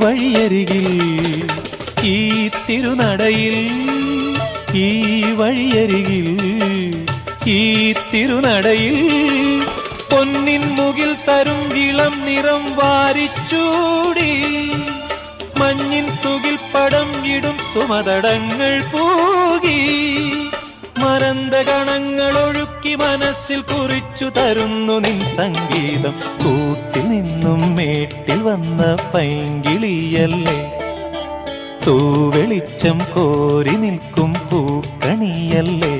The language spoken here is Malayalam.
വഴിയരികിൽ ഈ തിരുനടയിൽ ഈ വഴിയരികിൽ ഈ തിരുനടയിൽ പൊന്നിൻ മുകിൽ തരും ഇളം നിറം വാരിച്ചൂടി മഞ്ഞിൻ തുകിൽ പടം ഇടും സുമതടങ്ങൾ പൂകി മരന്ത കണങ്ങൾ ഒഴുക്കി മനസ്സിൽ കുറിച്ചു തരുന്നു നിൻ സംഗീതം കൂട്ടിൽ നിന്നും മേട്ടിൽ വന്ന പൈങ്കിളിയല്ലേ തൂവെളിച്ചം കോരി നിൽക്കും പൂക്കണിയല്ലേ